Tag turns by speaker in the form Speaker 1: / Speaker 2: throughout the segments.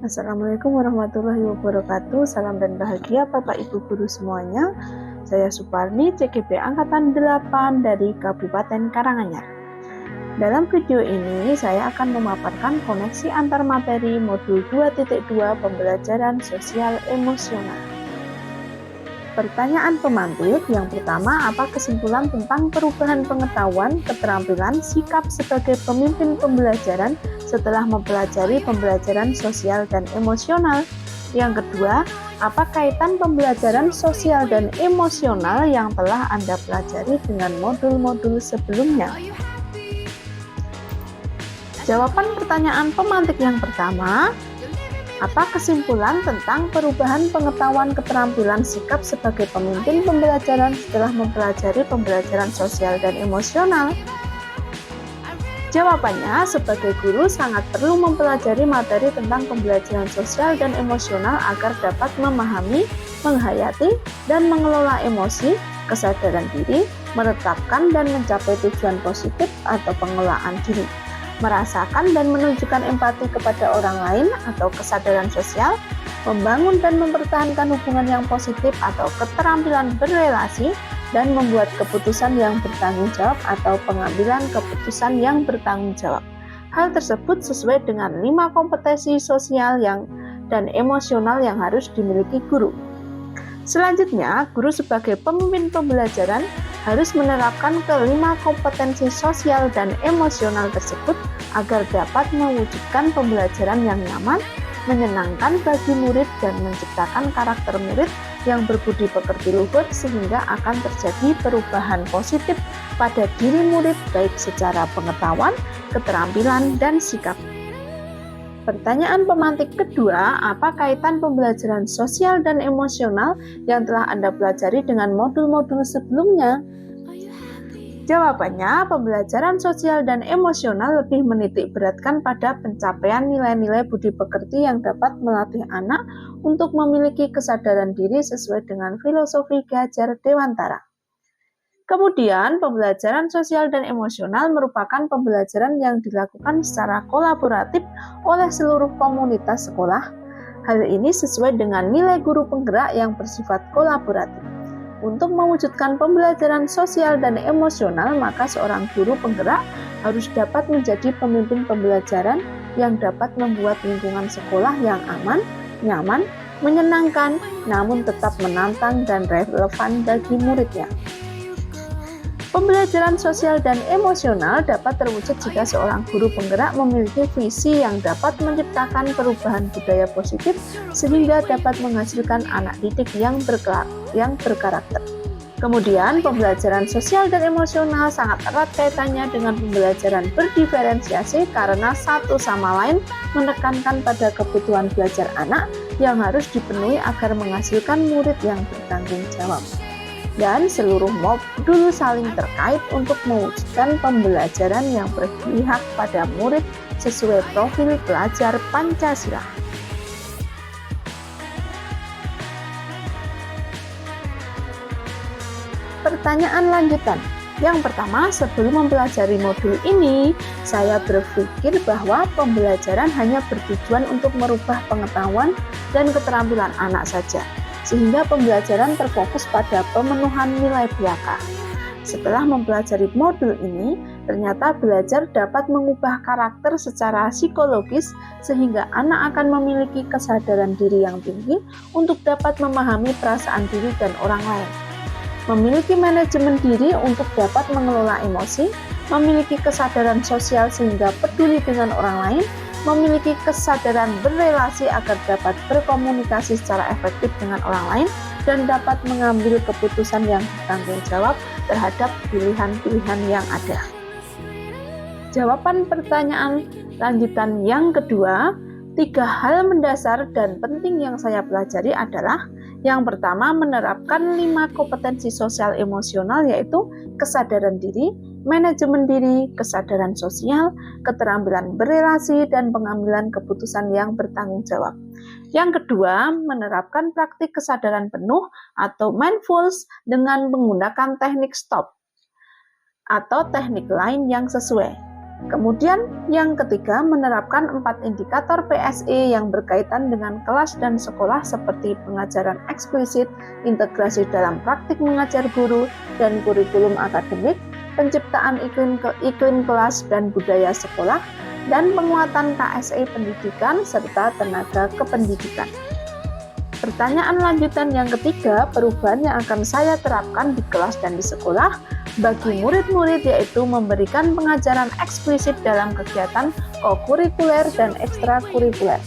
Speaker 1: Assalamualaikum warahmatullahi wabarakatuh. Salam dan bahagia Bapak Ibu Guru semuanya. Saya Suparni, CGP Angkatan 8 dari Kabupaten Karanganyar. Dalam video ini saya akan memaparkan koneksi antar materi modul 2.2 pembelajaran sosial emosional. Pertanyaan pemantik yang pertama, apa kesimpulan tentang perubahan pengetahuan, keterampilan, sikap sebagai pemimpin pembelajaran setelah mempelajari pembelajaran sosial dan emosional? Yang kedua, apa kaitan pembelajaran sosial dan emosional yang telah Anda pelajari dengan modul-modul sebelumnya? Jawaban pertanyaan pemantik yang pertama, apa kesimpulan tentang perubahan pengetahuan keterampilan sikap sebagai pemimpin pembelajaran setelah mempelajari pembelajaran sosial dan emosional? Jawabannya, sebagai guru sangat perlu mempelajari materi tentang pembelajaran sosial dan emosional agar dapat memahami, menghayati, dan mengelola emosi, kesadaran diri, menetapkan dan mencapai tujuan positif atau pengelolaan diri, merasakan dan menunjukkan empati kepada orang lain atau kesadaran sosial, membangun dan mempertahankan hubungan yang positif atau keterampilan berrelasi, dan membuat keputusan yang bertanggung jawab atau pengambilan keputusan yang bertanggung jawab. Hal tersebut sesuai dengan 5 kompetensi sosial dan emosional yang harus dimiliki guru. Selanjutnya, guru sebagai pemimpin pembelajaran harus menerapkan kelima kompetensi sosial dan emosional tersebut agar dapat mewujudkan pembelajaran yang nyaman, menyenangkan bagi murid dan menciptakan karakter murid yang berbudi pekerti luhur sehingga akan terjadi perubahan positif pada diri murid baik secara pengetahuan, keterampilan, dan sikap. Pertanyaan pemantik kedua, apa kaitan pembelajaran sosial dan emosional yang telah Anda pelajari dengan modul-modul sebelumnya? Jawabannya, pembelajaran sosial dan emosional lebih menitik beratkan pada pencapaian nilai-nilai budi pekerti yang dapat melatih anak untuk memiliki kesadaran diri sesuai dengan filosofi Gajar Dewantara. Kemudian, pembelajaran sosial dan emosional merupakan pembelajaran yang dilakukan secara kolaboratif oleh seluruh komunitas sekolah. Hal ini sesuai dengan nilai guru penggerak yang bersifat kolaboratif. Untuk mewujudkan pembelajaran sosial dan emosional, maka seorang guru penggerak harus dapat menjadi pemimpin pembelajaran yang dapat membuat lingkungan sekolah yang aman, nyaman, menyenangkan, namun tetap menantang dan relevan bagi muridnya. Pembelajaran sosial dan emosional dapat terwujud jika seorang guru penggerak memiliki visi yang dapat menciptakan perubahan budaya positif sehingga dapat menghasilkan anak didik yang berkarakter. Kemudian, pembelajaran sosial dan emosional sangat erat kaitannya dengan pembelajaran berdiferensiasi karena satu sama lain menekankan pada kebutuhan belajar anak yang harus dipenuhi agar menghasilkan murid yang bertanggung jawab. Dan seluruh modul saling terkait untuk mewujudkan pembelajaran yang berpihak pada murid sesuai profil pelajar Pancasila. Pertanyaan lanjutan. Yang pertama, sebelum mempelajari modul ini, saya berpikir bahwa pembelajaran hanya bertujuan untuk merubah pengetahuan dan keterampilan anak saja, sehingga pembelajaran terfokus pada pemenuhan nilai belaka. Setelah mempelajari modul ini, ternyata belajar dapat mengubah karakter secara psikologis sehingga anak akan memiliki kesadaran diri yang tinggi untuk dapat memahami perasaan diri dan orang lain, memiliki manajemen diri untuk dapat mengelola emosi, memiliki kesadaran sosial sehingga peduli dengan orang lain, memiliki kesadaran berrelasi agar dapat berkomunikasi secara efektif dengan orang lain, dan dapat mengambil keputusan yang bertanggung jawab terhadap pilihan-pilihan yang ada. Jawaban pertanyaan lanjutan yang kedua, 3 hal mendasar dan penting yang saya pelajari adalah: yang pertama, menerapkan 5 kompetensi sosial emosional yaitu kesadaran diri, manajemen diri, kesadaran sosial, keterampilan berrelasi, dan pengambilan keputusan yang bertanggung jawab. Yang kedua, menerapkan praktik kesadaran penuh atau mindfulness dengan menggunakan teknik stop atau teknik lain yang sesuai. Kemudian yang ketiga, menerapkan 4 indikator PSE yang berkaitan dengan kelas dan sekolah seperti pengajaran eksplisit, integrasi dalam praktik mengajar guru dan kurikulum akademik, penciptaan iklim kelas dan budaya sekolah, dan penguatan KSE pendidikan serta tenaga kependidikan. Pertanyaan lanjutan yang ketiga, perubahan yang akan saya terapkan di kelas dan di sekolah bagi murid-murid yaitu memberikan pengajaran eksplisit dalam kegiatan kokurikuler dan ekstrakurikuler,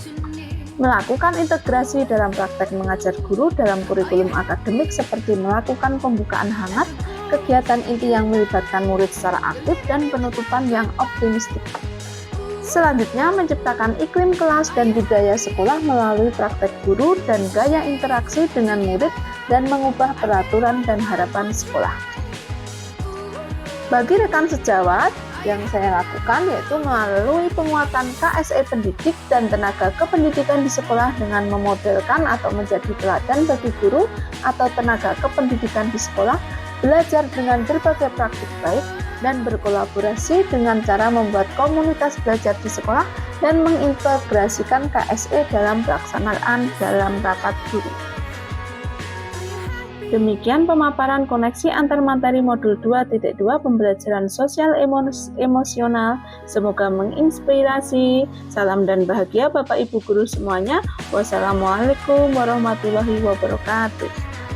Speaker 1: melakukan integrasi dalam praktek mengajar guru dalam kurikulum akademik seperti melakukan pembukaan hangat, kegiatan inti yang melibatkan murid secara aktif, dan penutupan yang optimistik. Selanjutnya, menciptakan iklim kelas dan budaya sekolah melalui praktek guru dan gaya interaksi dengan murid dan mengubah peraturan dan harapan sekolah. Bagi rekan sejawat, yang saya lakukan yaitu melalui penguatan KSE pendidik dan tenaga kependidikan di sekolah dengan memodelkan atau menjadi teladan bagi guru atau tenaga kependidikan di sekolah, belajar dengan berbagai praktik baik, dan berkolaborasi dengan cara membuat komunitas belajar di sekolah dan mengintegrasikan KSE dalam pelaksanaan dalam rapat guru. Demikian pemaparan koneksi antar materi modul 2.2 pembelajaran sosial emosional. Semoga menginspirasi. Salam dan bahagia Bapak Ibu guru semuanya. Wassalamualaikum warahmatullahi wabarakatuh.